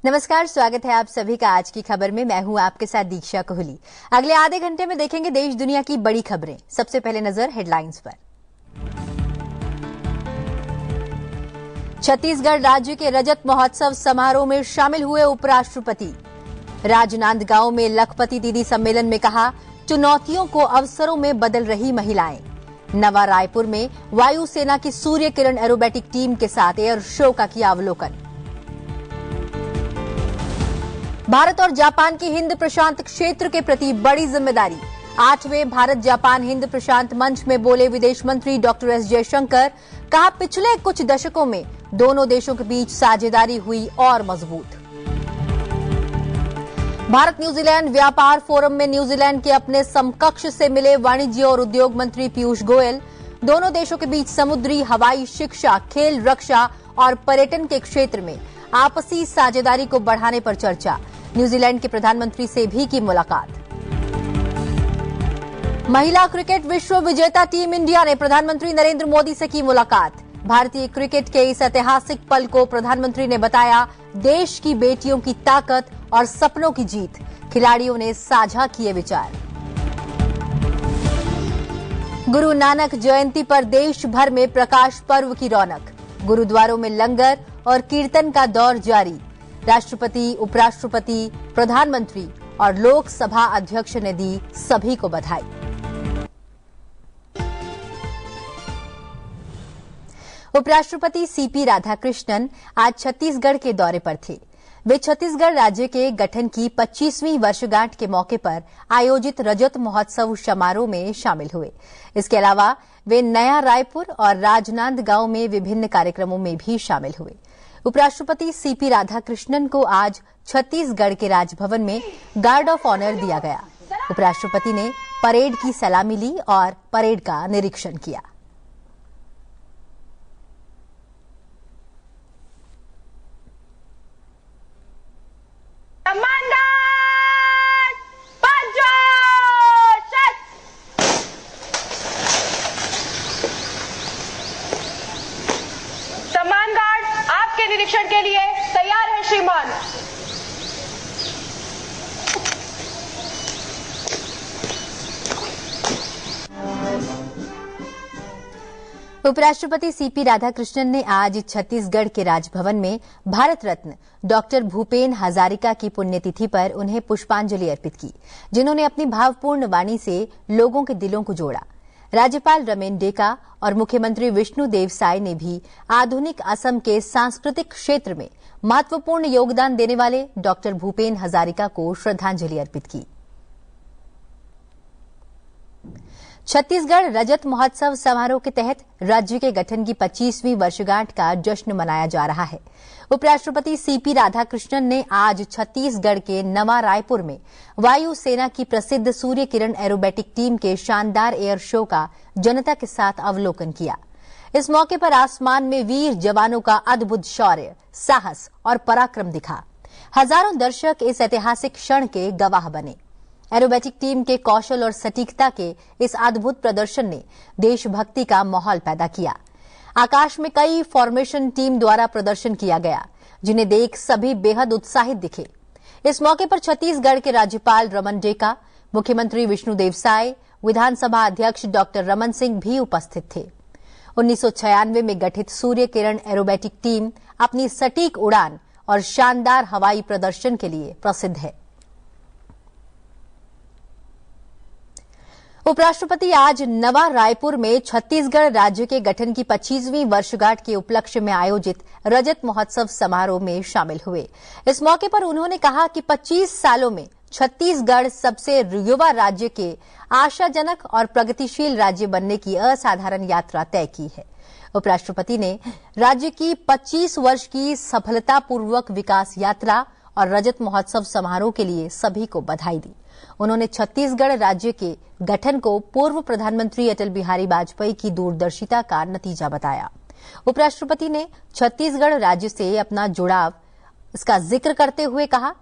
नमस्कार, स्वागत है आप सभी का आज की खबर में। मैं हूं आपके साथ दीक्षा कोहली। अगले आधे घंटे में देखेंगे देश दुनिया की बड़ी खबरें। सबसे पहले नजर हेडलाइंस पर। छत्तीसगढ़ राज्य के रजत महोत्सव समारोह में शामिल हुए उपराष्ट्रपति। राजनांदगांव में लखपति दीदी सम्मेलन में कहा, चुनौतियों को अवसरों में बदल रही महिलाएं। नवा रायपुर में वायुसेना की सूर्य किरण एरोबेटिक टीम के साथ एयर शो का किया अवलोकन। भारत और जापान की हिंद प्रशांत क्षेत्र के प्रति बड़ी जिम्मेदारी। 8वें भारत जापान हिंद प्रशांत मंच में बोले विदेश मंत्री डॉक्टर एस जयशंकर। कहा, पिछले कुछ दशकों में दोनों देशों के बीच साझेदारी हुई और मजबूत। भारत न्यूजीलैंड व्यापार फोरम में न्यूजीलैंड के अपने समकक्ष से मिले वाणिज्य और उद्योग मंत्री पीयूष गोयल। दोनों देशों के बीच समुद्री, हवाई, शिक्षा, खेल, रक्षा और पर्यटन के क्षेत्र में आपसी साझेदारी को बढ़ाने पर चर्चा। न्यूजीलैंड के प्रधानमंत्री से भी की मुलाकात। महिला क्रिकेट विश्व विजेता टीम इंडिया ने प्रधानमंत्री नरेंद्र मोदी से की मुलाकात। भारतीय क्रिकेट के इस ऐतिहासिक पल को प्रधानमंत्री ने बताया देश की बेटियों की ताकत और सपनों की जीत। खिलाड़ियों ने साझा किए विचार। गुरु नानक जयंती पर देश भर में प्रकाश पर्व की रौनक। गुरुद्वारों में लंगर और कीर्तन का दौर जारी। राष्ट्रपति, उपराष्ट्रपति, प्रधानमंत्री और लोकसभा अध्यक्ष ने दी सभी को बधाई। उपराष्ट्रपति सीपी राधाकृष्णन आज छत्तीसगढ़ के दौरे पर थे। वे छत्तीसगढ़ राज्य के गठन की 25वीं वर्षगांठ के मौके पर आयोजित रजत महोत्सव समारोह में शामिल हुए। इसके अलावा वे नया रायपुर और राजनांदगांव में विभिन्न कार्यक्रमों में भी शामिल हुए। उपराष्ट्रपति सीपी राधाकृष्णन को आज छत्तीसगढ़ के राजभवन में गार्ड ऑफ ऑनर दिया गया। उपराष्ट्रपति ने परेड की सलामी ली और परेड का निरीक्षण किया। निरीक्षण के लिए तैयार है श्रीमान। उपराष्ट्रपति सीपी राधाकृष्णन ने आज छत्तीसगढ़ के राजभवन में भारत रत्न डॉक्टर भूपेन हजारिका की पुण्यतिथि पर उन्हें पुष्पांजलि अर्पित की, जिन्होंने अपनी भावपूर्ण वाणी से लोगों के दिलों को जोड़ा। राज्यपाल रमेन डेका और मुख्यमंत्री विष्णुदेव साय ने भी आधुनिक असम के सांस्कृतिक क्षेत्र में महत्वपूर्ण योगदान देने वाले डॉक्टर भूपेन हजारिका को श्रद्धांजलि अर्पित की। छत्तीसगढ़ रजत महोत्सव समारोह के तहत राज्य के गठन की 25वीं वर्षगांठ का जश्न मनाया जा रहा है। उपराष्ट्रपति सीपी राधाकृष्णन ने आज छत्तीसगढ़ के नवा रायपुर में वायुसेना की प्रसिद्ध सूर्य किरण एरोबेटिक टीम के शानदार एयर शो का जनता के साथ अवलोकन किया। इस मौके पर आसमान में वीर जवानों का अद्भुत शौर्य, साहस और पराक्रम दिखा। हजारों दर्शक इस ऐतिहासिक क्षण के गवाह बने। एरोबेटिक टीम के कौशल और सटीकता के इस अद्भुत प्रदर्शन ने देशभक्ति का माहौल पैदा किया। आकाश में कई फॉर्मेशन टीम द्वारा प्रदर्शन किया गया, जिन्हें देख सभी बेहद उत्साहित दिखे। इस मौके पर छत्तीसगढ़ के राज्यपाल रमन डेका, मुख्यमंत्री विष्णुदेव साय, विधानसभा अध्यक्ष डॉक्टर रमन सिंह भी उपस्थित थे। 1996 में गठित सूर्य किरण एरोबेटिक टीम अपनी सटीक उड़ान और शानदार हवाई प्रदर्शन के लिए प्रसिद्ध है। उपराष्ट्रपति आज नवा रायपुर में छत्तीसगढ़ राज्य के गठन की 25वीं वर्षगांठ के उपलक्ष्य में आयोजित रजत महोत्सव समारोह में शामिल हुए। इस मौके पर उन्होंने कहा कि 25 सालों में छत्तीसगढ़ सबसे युवा राज्य के आशाजनक और प्रगतिशील राज्य बनने की असाधारण यात्रा तय की है। उपराष्ट्रपति ने राज्य की 25 वर्ष की सफलतापूर्वक विकास यात्रा और रजत महोत्सव समारोह के लिए सभी को बधाई दी। उन्होंने छत्तीसगढ़ राज्य के गठन को पूर्व प्रधानमंत्री अटल बिहारी वाजपेयी की दूरदर्शिता का नतीजा बताया। उपराष्ट्रपति ने छत्तीसगढ़ राज्य से अपना जुड़ाव इसका जिक्र करते हुए कहा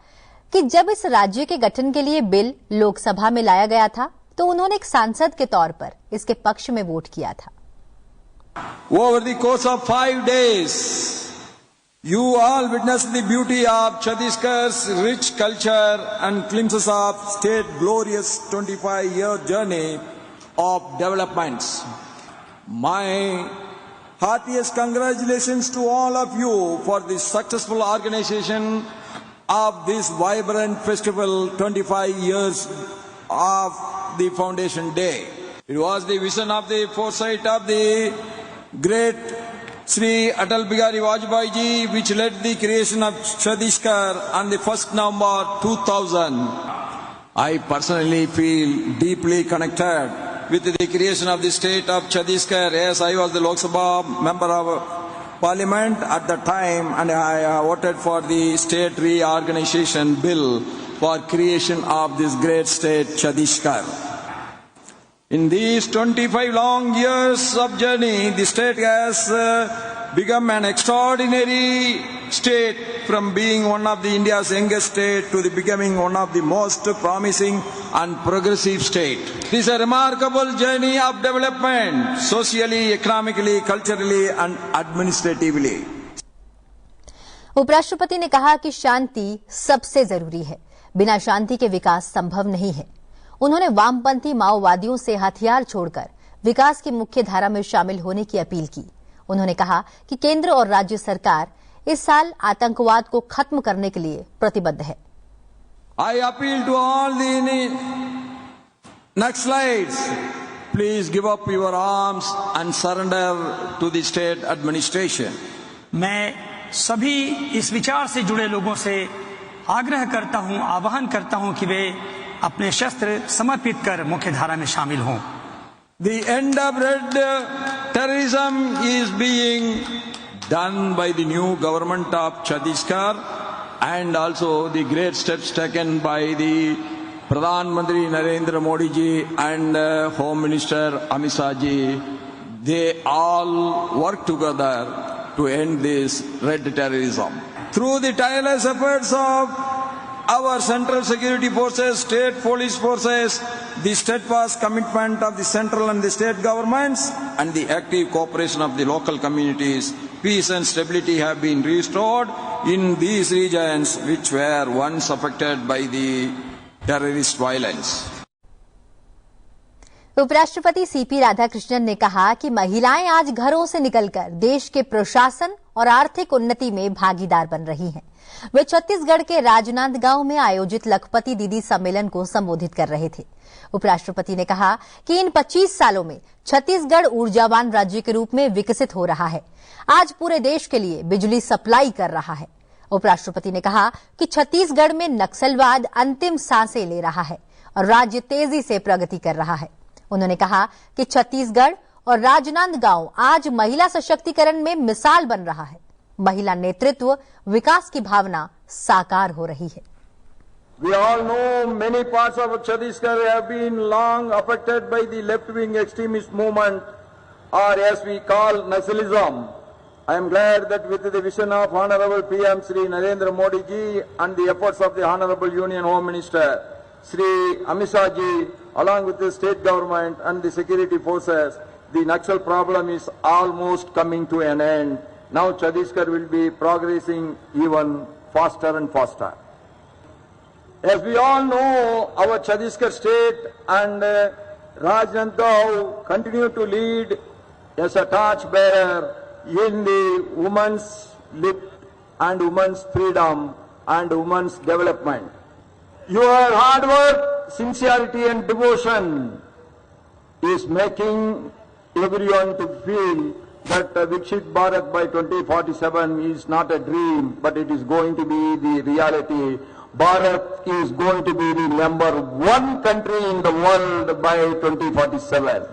कि जब इस राज्य के गठन के लिए बिल लोकसभा में लाया गया था तो उन्होंने एक सांसद के तौर पर इसके पक्ष में वोट किया था। Over the course of 5 days, You all witnessed the beauty of Chhattisgarh's rich culture and glimpses of state glorious 25-year journey of developments. My heartiest congratulations to all of you for the successful organization of this vibrant festival 25 years of the Foundation Day. It was the vision of the foresight of the great Sri Atal Bihari Vajpayee ji which led the creation of Chhattisgarh on the 1st November 2000. I personally feel deeply connected with the creation of the state of Chhattisgarh as I was the Lok Sabha member of Parliament at the time and I voted for the state reorganization bill for creation of this great state Chhattisgarh. In these 25 long years of journey, the state has become an extraordinary state from being one of the India's youngest state to the becoming one of the most promising and progressive state. It is a remarkable journey of development, socially, economically, culturally and administratively. उपराष्ट्रपति ने कहा कि शांति सबसे जरूरी है, बिना शांति के विकास संभव नहीं है। उन्होंने वामपंथी माओवादियों से हथियार छोड़कर विकास की मुख्य धारा में शामिल होने की अपील की। उन्होंने कहा कि केंद्र और राज्य सरकार इस साल आतंकवाद को खत्म करने के लिए प्रतिबद्ध है। I appeal to all the Naxalites, please give up your arms and surrender to the state administration. मैं सभी इस विचार से जुड़े लोगों से आग्रह करता हूं, आह्वान करता हूं कि वे अपने शस्त्र समर्पित कर मुख्य धारा में शामिल हों। The end of red terrorism is being done by the new government of Chhattisgarh and also the great steps taken by the Pradhan Mantri Narendra Modi ji and Home Minister Amit Shah ji. They all work together to end this red terrorism. Through the tireless efforts of our central security forces, state police forces, the steadfast commitment of the central and the state governments, and the active cooperation of the local communities, peace and stability have been restored in these regions which were once affected by the terrorist violence. उपराष्ट्रपति CP Radhakrishnan ने कहा कि महिलाएं आज घरों से निकलकर देश के प्रशासन और आर्थिक उन्नति में भागीदार बन रही हैं। वे छत्तीसगढ़ के राजनांदगांव में आयोजित लखपति दीदी सम्मेलन को संबोधित कर रहे थे। उपराष्ट्रपति ने कहा कि इन 25 सालों में छत्तीसगढ़ ऊर्जावान राज्य के रूप में विकसित हो रहा है। आज पूरे देश के लिए बिजली सप्लाई कर रहा है। उपराष्ट्रपति ने कहा कि छत्तीसगढ़ में नक्सलवाद अंतिम सांसें ले रहा है और राज्य तेजी से प्रगति कर रहा है। उन्होंने कहा कि छत्तीसगढ़ और राजनांदगांव आज महिला सशक्तिकरण में मिसाल बन रहा है। महिला नेतृत्व विकास की भावना साकार हो रही है। We all know many parts of Chhattisgarh have been long affected by the left-wing extremist movement, or as we call Naxalism. I am glad that with the vision of Honorable PM Shri Narendra Modi ji and the efforts of the Honorable Union Home Minister Shri Amit Shah ji, along with the state government and the security forces, the Naxal problem is almost coming to an end. Now Chhattisgarh will be progressing even faster and faster. As we all know, our Chhattisgarh state and Rajnandgaon continue to lead as a torchbearer in the women's lift and women's freedom and women's development. Your hard work, sincerity and devotion is making everyone to feel that Viksit Bharat by 2047 is not a dream, but it is going to be the reality. Bharat is going to be the #1 country in the world by 2047.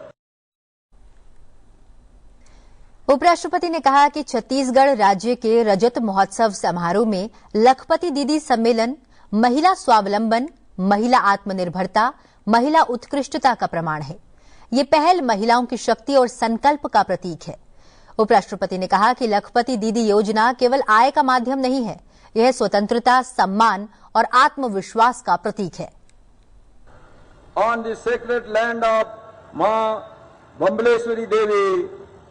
उपराष्ट्रपति ने कहा कि छत्तीसगढ़ राज्य के रजत महोत्सव समारोह में लखपति दीदी सम्मेलन महिला स्वावलंबन, महिला आत्मनिर्भरता, महिला उत्कृष्टता का प्रमाण है। ये पहल महिलाओं की शक्ति और संकल्प का प्रतीक है। उपराष्ट्रपति ने कहा कि लखपति दीदी योजना केवल आय का माध्यम नहीं है, यह स्वतंत्रता, सम्मान और आत्मविश्वास का प्रतीक है। On the sacred land of Ma Bambaleshwari Devi,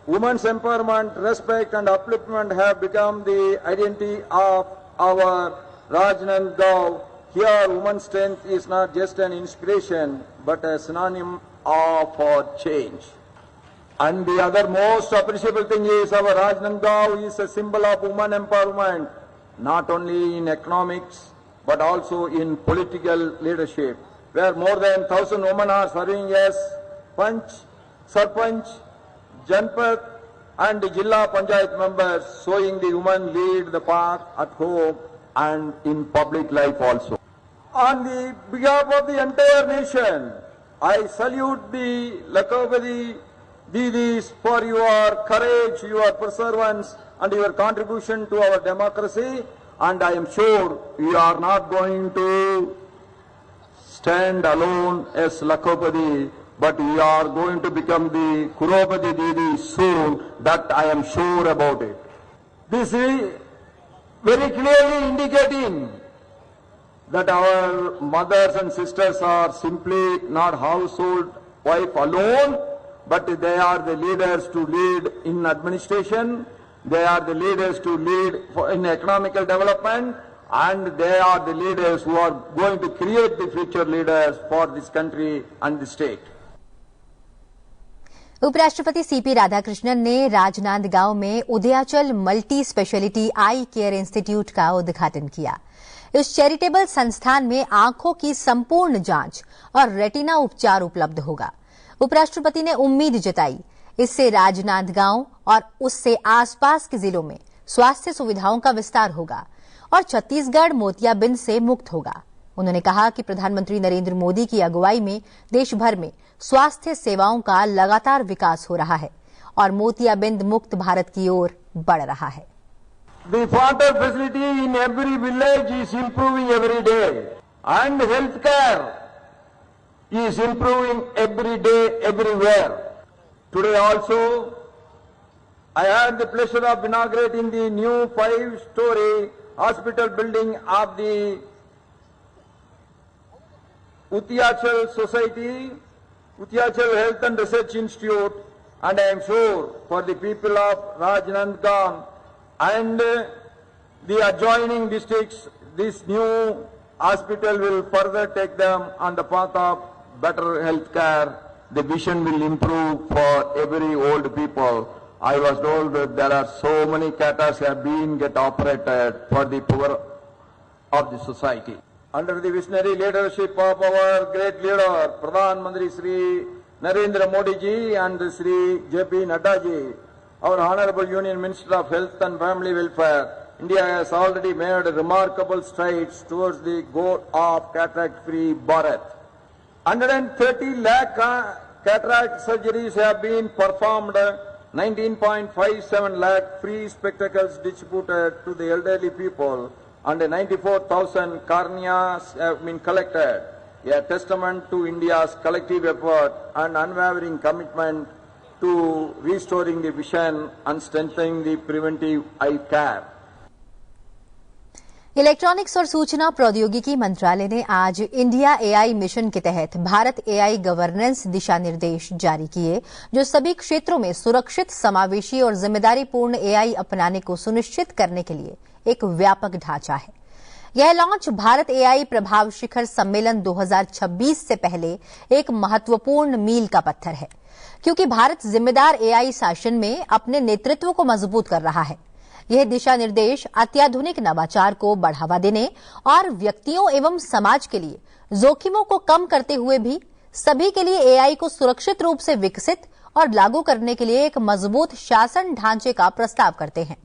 women's empowerment, respect and upliftment have become the identity of our Rajnandgaon. Here, women's strength is not just an inspiration, but a synonym for change. And the other most appreciable thing is our Rajnandgaon is a symbol of women empowerment, not only in economics, but also in political leadership, where more than 1,000 women are serving as Panch, Sarpanch, Janpat and Jilla Panchayat members, showing the women lead the path at home and in public life also. On the behalf of the entire nation, I salute the Lakhopati Didis for your courage, your perseverance and your contribution to our democracy, and I am sure you are not going to stand alone as Lakhopati, but we are going to become the Kuropati Didi soon, that I am sure about it. This is very clearly indicating that our mothers and sisters are simply not household wife alone, but they are the leaders to lead in administration, they are the leaders to lead in economical development, and they are the leaders who are going to create the future leaders for this country and the state. उपराष्ट्रपति CP Radhakrishnan ने राजनांदगांव में उदयाचल multi speciality आई care institute का उद्घाटन किया। इस charitable संस्थान में आंखों की संपूर्ण जांच और रेटिना उपचार उपलब्ध होगा। उपराष्ट्रपति ने उम्मीद जताई, इससे राजनांदगांव और उससे आसपास के जिलों में स्वास्थ्य सुविधाओं का विस्तार होगा और छत्तीसगढ़ मोतियाबिंद से मुक्त होगा। उन्होंने कहा कि प्रधानमंत्री नरेंद्र मोदी की अगुवाई में देश भर में स्वास्थ्य सेवाओं का लगातार विकास हो रहा है और मोतियाबिंद मुक्त भारत की ओर बढ़ रहा है। The water facility in every village is improving every day, and healthcare is improving every day, everywhere. Today also, I had the pleasure of inaugurating the new 5-story hospital building of the Utyachal Society, Utyachal Health and Research Institute, and I am sure for the people of Rajnandgaon and the adjoining districts, this new hospital will further take them on the path of better health care. The vision will improve for every old people. I was told that there are so many cataracts have been get operated for the poor of the society. Under the visionary leadership of our great leader, Pradhan Mantri Sri Narendra Modi ji and Sri J.P. Nadda ji, our Honorable Union Minister of Health and Family Welfare, India has already made remarkable strides towards the goal of cataract-free Bharat. 130 lakh cataract surgeries have been performed, 19.57 lakh free spectacles distributed to the elderly people, and 94,000 corneas have been collected, a testament to India's collective effort and unwavering commitment to restoring the vision and strengthening the preventive eye care. Electronics और सूचना प्रौद्योगिकी मंत्रालय ने आज India AI mission के तहत Bharat AI governance दिशा निर्देश जारी किए, जो सभी क्षेत्रों में सुरक्षित, समावेशी और जिम्मेदारीपूर्ण एआई अपनाने को सुनिश्चित करने के लिए एक व्यापक ढांचा है। यह लॉन्च भारत एआई प्रभाव शिखर सम्मेलन 2026 से पहले एक महत्वपूर्ण मील का पत्थर है, क्योंकि भारत जिम्मेदार एआई शासन में अपने नेतृत्व को मजबूत कर रहा है। यह दिशा निर्देश अत्याधुनिक नवाचार को बढ़ावा देने और व्यक्तियों एवं समाज के लिए जोखिमों को कम करते हुए भी सभी के लिए एआई को सुरक्षित रूप से विकसित और लागू करने के लिए एक मजबूत शासन ढांचे का प्रस्ताव करते हैं।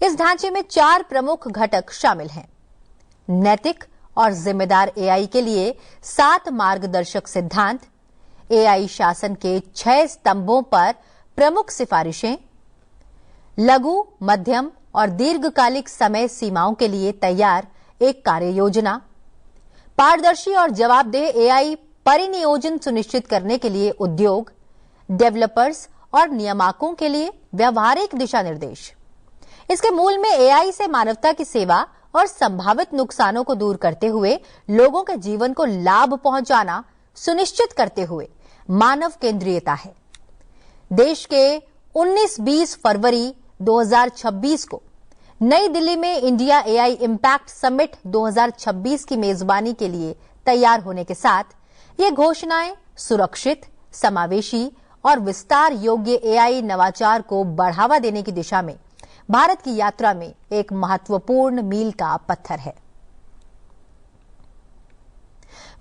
इस ढांचे में 4 प्रमुख घटक शामिल हैं। नैतिक और जिम्मेदार एआई के लिए 7 मार्गदर्शक सिद्धांत, एआई शासन के 6 स्तंभों पर प्रमुख सिफारिशें, लघु, मध्यम और दीर्घकालिक समय सीमाओं के लिए तैयार एक कार्य योजना, पारदर्शी और जवाबदेह एआई परिनियोजन सुनिश्चित करने के लिए उद्योग, डेवलपर्स और नियामकों के लिए व्यवहारिक दिशा निर्देश। इसके मूल में एआई से मानवता की सेवा और संभावित नुकसानों को दूर करते हुए लोगों के जीवन को लाभ पहुंचाना सुनिश्चित करते हुए मानव केंद्रीयता है। देश के 19-20 फरवरी 2026 को नई दिल्ली में इंडिया एआई इम्पैक्ट समिट 2026 की मेजबानी के लिए तैयार होने के साथ ये घोषणाएं सुरक्षित, समावेशी और विस्तार योग्य एआई नवाचार को बढ़ावा देने की दिशा में भारत की यात्रा में एक महत्वपूर्ण मील का पत्थर है।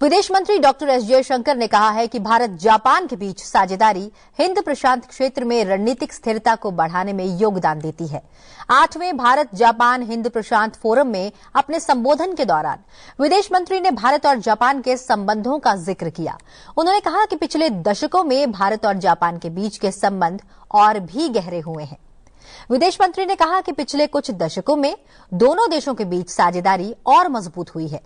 विदेश मंत्री डॉक्टर एस जयशंकर ने कहा है कि भारत जापान के बीच साझेदारी हिंद प्रशांत क्षेत्र में रणनीतिक स्थिरता को बढ़ाने में योगदान देती है। 8वें भारत जापान हिंद प्रशांत फोरम में अपने संबोधन के दौरान विदेश मंत्री ने भारत और जापान के संबंधों का जिक्र किया। उन्होंने कहा कि पिछले दशकों में भारत और जापान के बीच के संबंध और भी गहरे हुए हैं। विदेश मंत्री ने कहा कि पिछले कुछ दशकों में दोनों देशों के बीच साझेदारी और मजबूत हुई है।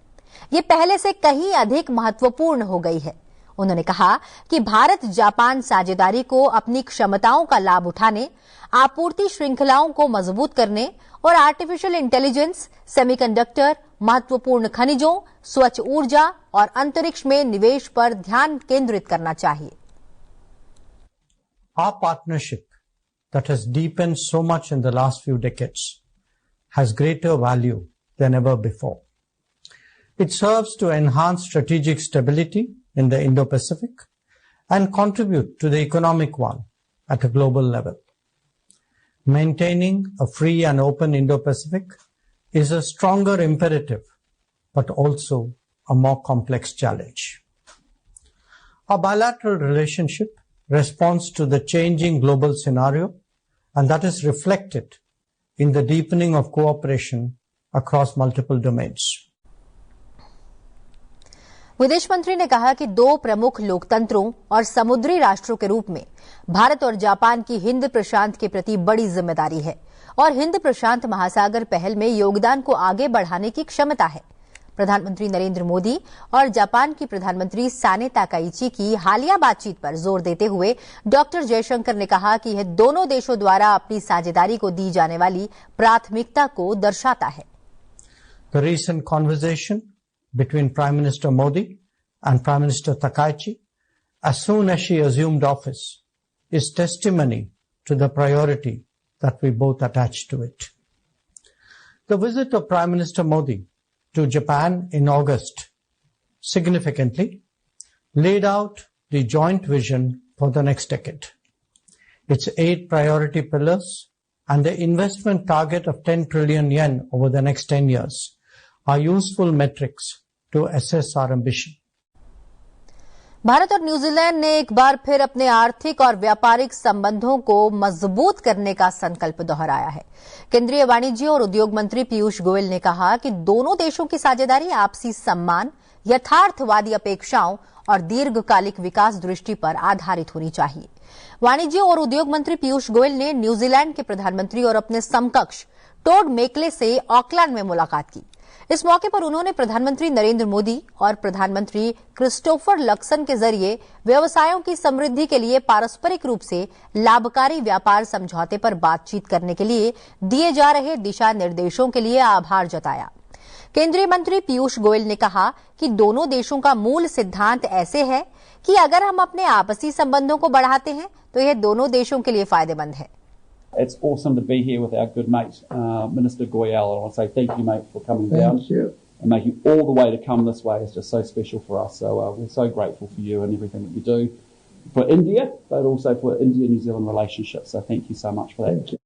ये पहले से कहीं अधिक महत्वपूर्ण हो गई है। उन्होंने कहा कि भारत जापान साझेदारी को अपनी क्षमताओं का लाभ उठाने, आपूर्ति श्रृंखलाओं को मजबूत करने और आर्टिफिशियल इंटेलिजेंस, सेमीकंडक्टर, महत्वपूर्ण खनिजों, स्वच्छ ऊर्जा और अंतरिक्ष में निवेश पर ध्यान केंद्रित करना चाहिए। Our partnership that has deepened so much in the last few decades has greater value than ever before. It serves to enhance strategic stability in the Indo-Pacific and contribute to the economic one at a global level. Maintaining a free and open Indo-Pacific is a stronger imperative, but also a more complex challenge. Our bilateral relationship responds to the changing global scenario, and that is reflected in the deepening of cooperation across multiple domains. विदेश मंत्री ने कहा कि दो प्रमुख लोकतंत्रों और समुद्री राष्ट्रों के रूप में भारत और जापान की हिंद प्रशांत के प्रति बड़ी जिम्मेदारी है और हिंद प्रशांत महासागर पहल में योगदान को आगे बढ़ाने की क्षमता है। प्रधानमंत्री नरेंद्र मोदी और जापान की प्रधानमंत्री साने ताकाइची की हालिया बातचीत पर जोर देते हुए डॉक्टर जयशंकर ने कहा कि यह दोनों देशों द्वारा अपनी साझेदारी को दी जाने वाली प्राथमिकता को दर्शाता है। The recent conversation between Prime Minister Modi and Prime Minister Takaichi, as soon as she assumed office, is testimony to the priority that we both attach to it. The visit of Prime Minister Modi to Japan in August significantly laid out the joint vision for the next decade. Its 8 priority pillars and the investment target of 10 trillion yen over the next 10 years are useful metrics to assess our ambition. Bharat और New Zealand ने एक बार फिर अपने आर्थिक और व्यापारिक संबंधों को मजबूत करने का संकल्प दोहराया है। केंद्रीय वाणिज्य और उद्योग मंत्री पीयूष गोयल ने कहा कि दोनों देशों की साझेदारी आपसी सम्मान, यथार्थवादी अपेक्षाओं और दीर्घकालिक विकास दृष्टि पर आधारित होनी चाहिए। वाणिज्य और उद्योग मंत्री पीयूष गोयल ने न्यूजीलैंड के प्रधानमंत्री और अपने समकक्ष टोड मेकले से ऑकलैंड में मुलाकात की। इस मौके पर उन्होंने प्रधानमंत्री नरेंद्र मोदी और प्रधानमंत्री क्रिस्टोफर लक्सन के जरिए व्यवसायों की समृद्धि के लिए पारस्परिक रूप से लाभकारी व्यापार समझौते पर बातचीत करने के लिए दिए जा रहे दिशा निर्देशों के लिए आभार जताया। केंद्रीय मंत्री पीयूष गोयल ने कहा कि दोनों देशों का मूल सिद्धांत ऐसे है कि अगर हम अपने आपसी संबंधों को बढ़ाते हैं तो यह दोनों देशों के लिए फायदेमंद है। It's awesome to be here with our good mate, Minister Goyal. I want to say thank you, mate, for coming down. Thank you. And making all the way to come this way is just so special for us. So we're so grateful for you and everything that you do for India, but also for India-New Zealand relationships. So thank you so much for that. Thank you.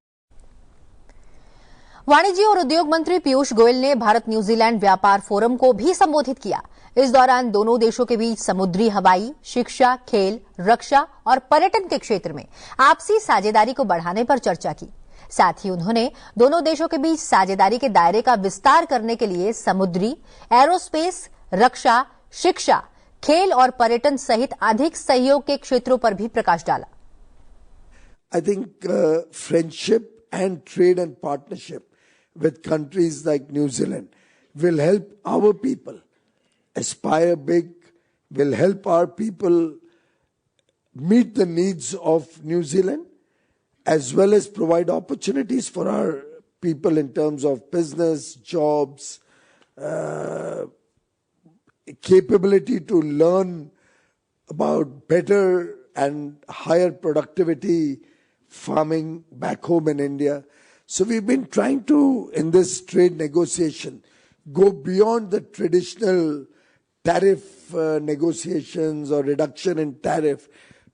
वाणिज्य और उद्योग मंत्री पीयूष गोयल ने Bharat New Zealand व्यापार forum को भी संबोधित किया। इस दौरान दोनों देशों के बीच समुद्री, हवाई, शिक्षा, खेल, रक्षा और पर्यटन के क्षेत्र में आपसी साझेदारी को बढ़ाने पर चर्चा की। साथ ही उन्होंने दोनों देशों के बीच साझेदारी के दायरे का विस्तार करने के लिए समुद्री, एरोस्पेस, रक्षा, शिक्षा, खेल और पर्यटन सहित अधिक सहयोग के क्षेत्रों पर भी प्रकाश डाला। I think friendship and trade and partnership with countries like New Zealand will help our people aspire big, will help our people meet the needs of New Zealand, as well as provide opportunities for our people in terms of business, jobs, capability to learn about better and higher productivity farming back home in India. So we've been trying to, in this trade negotiation, go beyond the traditional tariff negotiations or reduction in tariff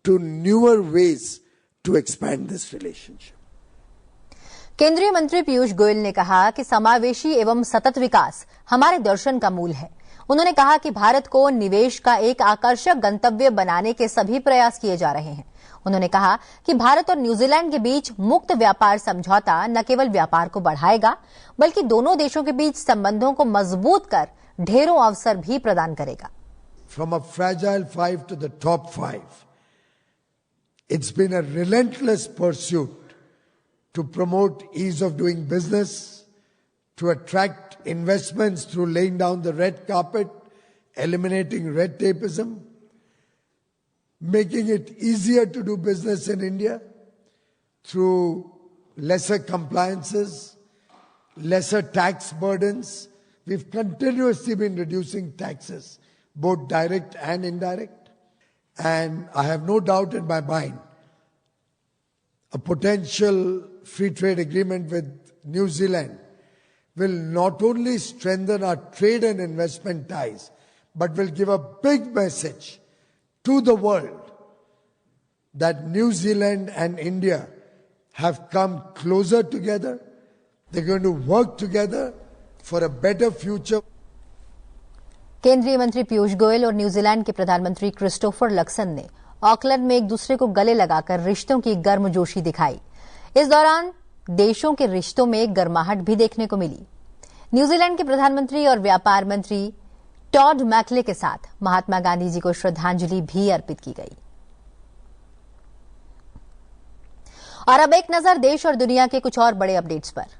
to newer ways to expand this relationship. केंद्रीय मंत्री पीयूष गोयल ने कहा कि समावेशी एवं सतत विकास हमारे दर्शन का मूल है। उन्होंने कहा कि भारत को निवेश का एक आकर्षक गंतव्य बनाने के सभी प्रयास किए जा रहे हैं। उन्होंने कहा कि भारत और न्यूजीलैंड के बीच मुक्त व्यापार समझौता न केवल व्यापार को बढ़ाएगा बल्कि दोनों देशों के बीच संबंधों को मजबूत कर ढेरों अवसर भी प्रदान करेगा। From a fragile 5 to the top 5, it's been a relentless pursuit to promote ease of doing business, to attract investments through laying down the red carpet, eliminating red tapeism, making it easier to do business in India through lesser compliances, lesser tax burdens. We've continuously been reducing taxes, both direct and indirect. And I have no doubt in my mind, a potential free trade agreement with New Zealand will not only strengthen our trade and investment ties, but will give a big message to the world that New Zealand and India have come closer together. They're going to work together for a better future. केंद्रीय मंत्री पीयूष गोयल और New Zealand के प्रधानमंत्री Christopher Luxon ने Auckland में एक दूसरे को गले लगाकर रिश्तों की गर्मजोशी दिखाई। इस दौरान देशों के रिश्तों में गर्माहट भी देखने को मिली। न्यूजीलैंड के प्रधानमंत्री और व्यापार मंत्री टॉड मैकले के साथ महात्मा गांधी जी को श्रद्धांजलि भी अर्पित की गई। और अब एक नजर देश और दुनिया के कुछ और बड़े अपडेट्स पर।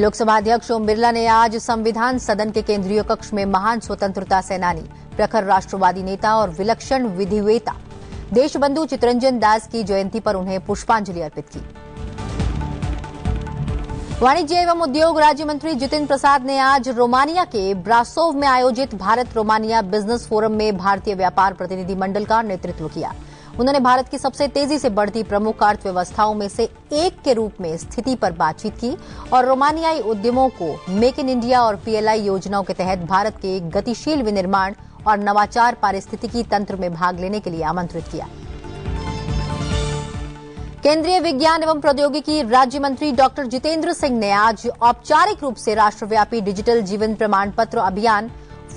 लोकसभा अध्यक्ष ओम बिरला ने आज संविधान सदन के केंद्रीय कक्ष में महान स्वतंत्रता सेनानी, प्रखर राष्ट्रवादी नेता और विलक्षण विधिवेता देशबंधु चितरंजन दास की जयंती पर उन्हें पुष्पांजलि अर्पित की। वाणिज्य एवं उद्योग राज्य मंत्री जितिन प्रसाद ने आज रोमानिया के ब्रासोव में आयोजित भारत रोमानिया बिजनेस फोरम में भारतीय व्यापार प्रतिनिधि मंडल का नेतृत्व किया। उन्होंने भारत की सबसे तेजी से बढ़ती प्रमुख अर्थव्यवस्थाओं में से एक के रूप में स्थिति पर बातचीत की और रोमानियाई उद्यमों को मेक इन इंडिया और पीएलआई योजनाओं के तहत भारत के गतिशील विनिर्माण और नवाचार पारिस्थितिकी तंत्र में भाग लेने के लिए आमंत्रित किया। केंद्रीय विज्ञान एवं प्रौद्योगिकी राज्य मंत्री डॉक्टर जितेंद्र सिंह ने आज औपचारिक रूप से राष्ट्रव्यापी डिजिटल जीवन प्रमाण पत्र अभियान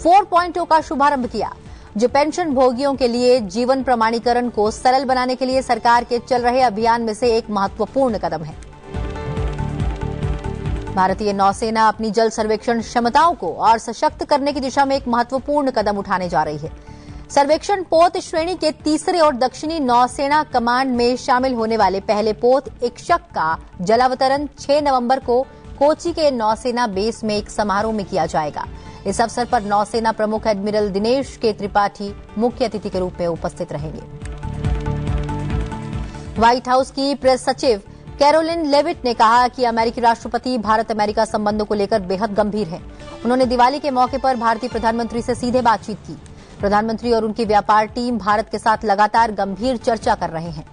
4.0 का शुभारंभ किया, जो पेंशन भोगियों के लिए जीवन प्रमाणीकरण को सरल बनाने के लिए सरकार के चल रहे अभियान में से एक महत्वपूर्ण कदम है। भारतीय नौसेना अपनी जल सर्वेक्षण क्षमताओं को और सशक्त करने की दिशा में एक महत्वपूर्ण कदम उठाने जा रही है। सर्वेक्षण पोत श्रेणी के तीसरे और दक्षिणी नौसेना कमांड में शामिल होने वाले पहले पोत इक्षक का जलावतरण 6 नवंबर को कोची के नौसेना बेस में एक समारोह में किया जाएगा। इस अवसर पर नौसेना प्रमुख एडमिरल दिनेश के त्रिपाठी मुख्य अतिथि के रूप में उपस्थित रहेंगे। व्हाइट हाउस की प्रेस सचिव कैरोलिन लेविट ने कहा कि अमेरिकी राष्ट्रपति भारत अमेरिका संबंधों को लेकर बेहद गंभीर हैं। उन्होंने दिवाली के मौके पर भारतीय प्रधानमंत्री से सीधे बातचीत की। प्रधानमंत्री और उनकी व्यापार टीम भारत के साथ लगातार गंभीर चर्चा कर रहे हैं।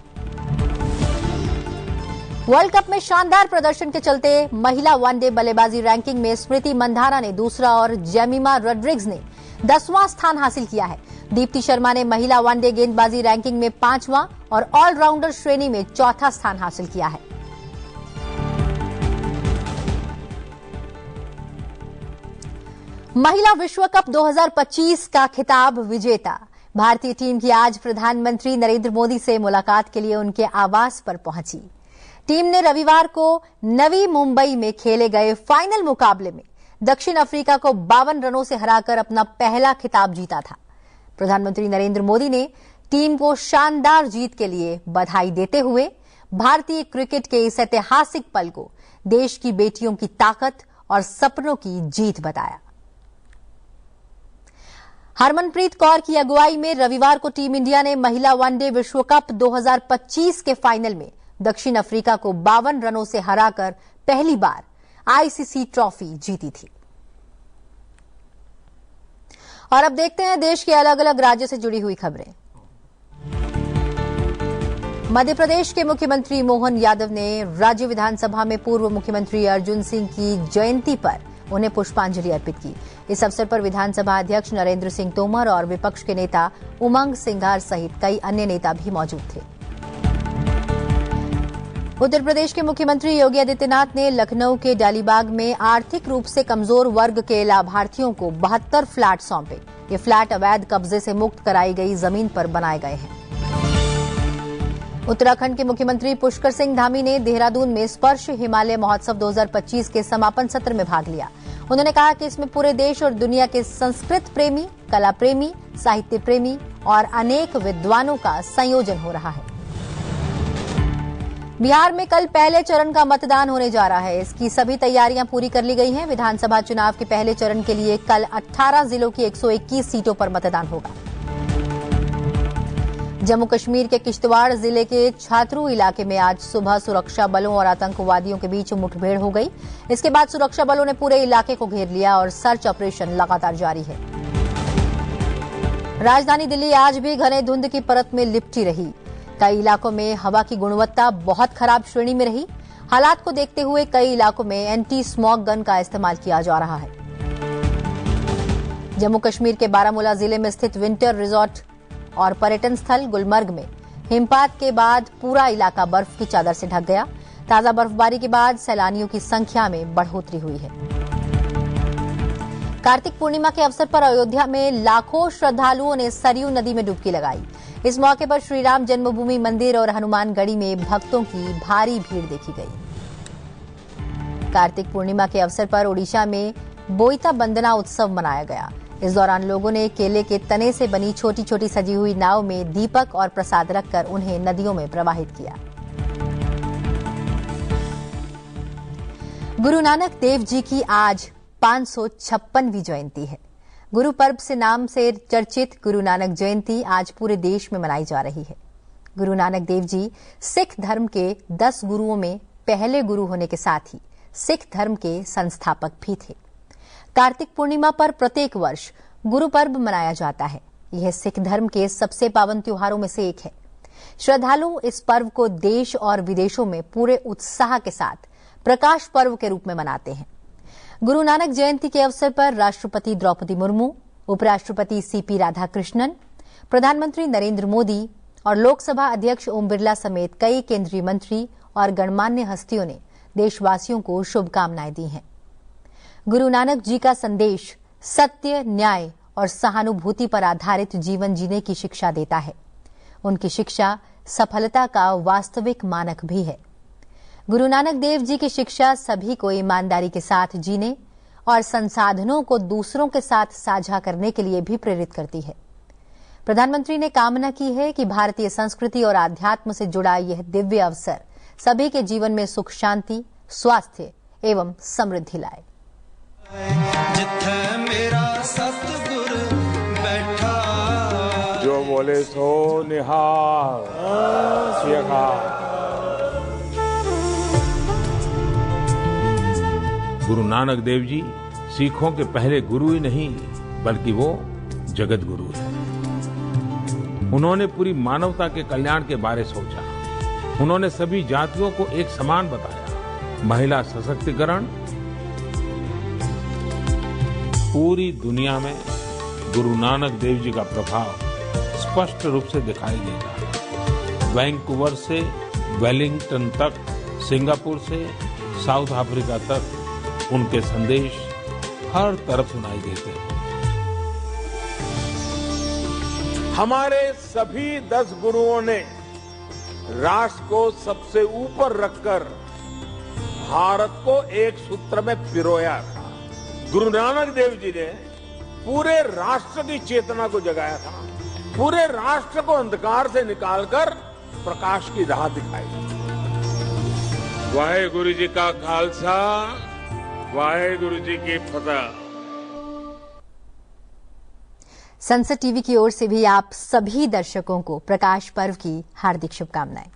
वर्ल्ड कप में शानदार प्रदर्शन के चलते महिला वनडे बल्लेबाजी रैंकिंग में स्मृति मंधाना ने दूसरा और जेमिमा रोड्रिग्स ने 10वां स्थान हासिल किया है। दीप्ति शर्मा ने महिला वनडे गेंदबाजी रैंकिंग में 5वां और ऑलराउंडर श्रेणी में 4था स्थान हासिल किया है। महिला विश्व कप 2025 का खिताब विजेता भारतीय टीम की आज प्रधानमंत्री नरेंद्र मोदी से मुलाकात के लिए उनके आवास पर पहुंची। टीम ने रविवार को नवी मुंबई में खेले गए फाइनल मुकाबले में दक्षिण अफ्रीका को 52 रनों से हराकर अपना पहला खिताब जीता था। प्रधानमंत्री नरेंद्र मोदी ने टीम को शानदार जीत के लिए बधाई देते हुए भारतीय क्रिकेट के इस ऐतिहासिक पल को देश की बेटियों की ताकत और सपनों की जीत बताया। हरमनप्रीत कौर की अगुवाई में रविवार को टीम इंडिया ने महिला वनडे विश्व कप 2025 के फाइनल में दक्षिण अफ्रीका को 52 रनों से हराकर पहली बार आईसीसी ट्रॉफी जीती थी। और अब देखते हैं देश के अलग अलग राज्यों से जुड़ी हुई खबरें। मध्य प्रदेश के मुख्यमंत्री मोहन यादव ने राज्य विधानसभा में पूर्व मुख्यमंत्री अर्जुन सिंह की जयंती पर उन्हें पुष्पांजलि अर्पित की। इस अवसर पर विधानसभा अध्यक्ष नरेंद्र सिंह तोमर और विपक्ष के नेता उमंग सिंघार सहित कई अन्य नेता भी मौजूद थे। उत्तर प्रदेश के मुख्यमंत्री योगी आदित्यनाथ ने लखनऊ के डालीबाग में आर्थिक रूप से कमजोर वर्ग के लाभार्थियों को 72 फ्लैट सौंपे। ये फ्लैट अवैध कब्जे से मुक्त कराई गई जमीन पर बनाए गए हैं। उत्तराखंड के मुख्यमंत्री पुष्कर सिंह धामी ने देहरादून में स्पर्श हिमालय महोत्सव 2025 के समापन सत्र में भाग लिया। उन्होंने कहा कि इसमें पूरे देश और दुनिया के संस्कृत प्रेमी, कला प्रेमी, साहित्य प्रेमी और अनेक विद्वानों का संयोजन हो रहा है। बिहार में कल पहले चरण का मतदान होने जा रहा है। इसकी सभी तैयारियां पूरी कर ली गई हैं। विधानसभा चुनाव के पहले चरण के लिए कल 18 जिलों की 121 सीटों पर मतदान होगा। जम्मू कश्मीर के किश्तवाड़ जिले के छात्रू इलाके में आज सुबह सुरक्षा बलों और आतंकवादियों के बीच मुठभेड़ हो गई। इसके बाद सुरक्षा बलों ने पूरे इलाके को घेर लिया और सर्च ऑपरेशन लगातार जारी है। राजधानी दिल्ली आज भी घने धुंध की परत में लिपटी रही। कई इलाकों में हवा की गुणवत्ता बहुत खराब श्रेणी में रही। हालात को देखते हुए कई इलाकों में एंटी स्मॉग गन का इस्तेमाल किया जा रहा है। जम्मू कश्मीर के बारामूला जिले में स्थित विंटर रिजॉर्ट और पर्यटन स्थल गुलमर्ग में हिमपात के बाद पूरा इलाका बर्फ की चादर से ढक गया। ताजा बर्फबारी के बाद सैलानियों की संख्या में बढ़ोतरी हुई है। कार्तिक पूर्णिमा के अवसर पर अयोध्या में लाखों श्रद्धालुओं ने सरयू नदी में डुबकी लगाई। इस मौके पर श्रीराम जन्मभूमि मंदिर और हनुमानगढ़ी में भक्तों की भारी भीड़ देखी गई। कार्तिक पूर्णिमा के अवसर पर ओडिशा में बोईता बंदना उत्सव मनाया गया। इस दौरान लोगों ने केले के तने से बनी छोटी छोटी सजी हुई नाव में दीपक और प्रसाद रखकर उन्हें नदियों में प्रवाहित किया। गुरु नानक देव जी की आज 556वीं जयंती है। गुरु पर्व से नाम से चर्चित गुरु नानक जयंती आज पूरे देश में मनाई जा रही है। गुरु नानक देव जी सिख धर्म के 10 गुरुओं में पहले गुरु होने के साथ ही सिख धर्म के संस्थापक भी थे। कार्तिक पूर्णिमा पर प्रत्येक वर्ष गुरु पर्व मनाया जाता है। यह सिख धर्म के सबसे पावन त्योहारों में से एक है। श्रद्धालु इस पर्व को देश और विदेशों में पूरे उत्साह के साथ प्रकाश पर्व के रूप में मनाते हैं। गुरु नानक जयंती के अवसर पर राष्ट्रपति द्रौपदी मुर्मू, उपराष्ट्रपति सीपी राधाकृष्णन, प्रधानमंत्री नरेंद्र मोदी और लोकसभा अध्यक्ष ओम बिरला समेत कई केंद्रीय मंत्री और गणमान्य हस्तियों ने देशवासियों को शुभकामनाएं दी हैं। गुरु नानक जी का संदेश सत्य, न्याय और सहानुभूति पर आधारित जीवन जीने की शिक्षा देता है। उनकी शिक्षा सफलता का वास्तविक मानक भी है। गुरु नानक देव जी की शिक्षा सभी को ईमानदारी के साथ जीने और संसाधनों को दूसरों के साथ साझा करने के लिए भी प्रेरित करती है। प्रधानमंत्री ने कामना की है कि भारतीय संस्कृति और आध्यात्म से जुड़ा यह दिव्य अवसर सभी के जीवन में सुख, शांति, स्वास्थ्य एवं समृद्धि लाए। जो बोले सो निहाल गुरु नानक देव जी सिखों के पहले गुरु ही नहीं बल्कि वो जगत गुरु है। उन्होंने पूरी मानवता के कल्याण के बारे सोचा। उन्होंने सभी जातियों को एक समान बताया। महिला सशक्तिकरण पूरी दुनिया में गुरु नानक देव जी का प्रभाव स्पष्ट रूप से दिखाई देता है। वैंकूवर से वेलिंगटन तक, सिंगापुर से साउथ अफ्रीका तक उनके संदेश हर तरफ सुनाई देते हैं। हमारे सभी 10 गुरुओं ने राष्ट्र को सबसे ऊपर रखकर भारत को एक सूत्र में पिरोया था। गुरु नानक देव जी ने पूरे राष्ट्र की चेतना को जगाया था। पूरे राष्ट्र को अंधकार से निकालकर प्रकाश की राह दिखाई। वाहेगुरु जी का खालसा, वाहेगुरु जी की फतह। संसद टीवी की ओर से भी आप सभी दर्शकों को प्रकाश पर्व की हार्दिक शुभकामनाएं।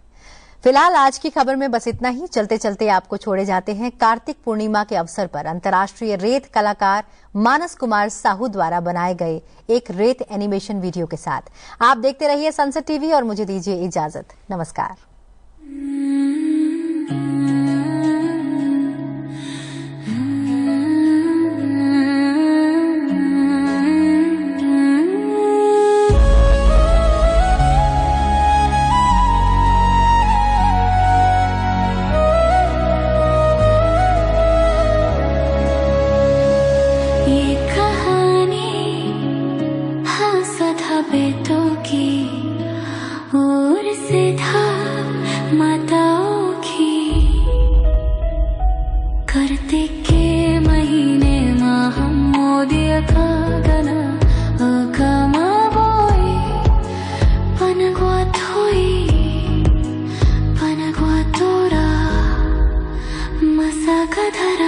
फिलहाल आज की खबर में बस इतना ही। चलते चलते आपको छोड़े जाते हैं कार्तिक पूर्णिमा के अवसर पर अंतर्राष्ट्रीय रेत कलाकार मानस कुमार साहू द्वारा बनाए गए एक रेत एनिमेशन वीडियो के साथ। आप देखते रहिए सनसेट टीवी और मुझे दीजिए इजाजत। नमस्कार। बेटों की और सीधा माताओं की कार्तिक के महीने में हम मोदी का गना अगमा बोई पनगवा थोई पनगवा तोरा मसा का धरा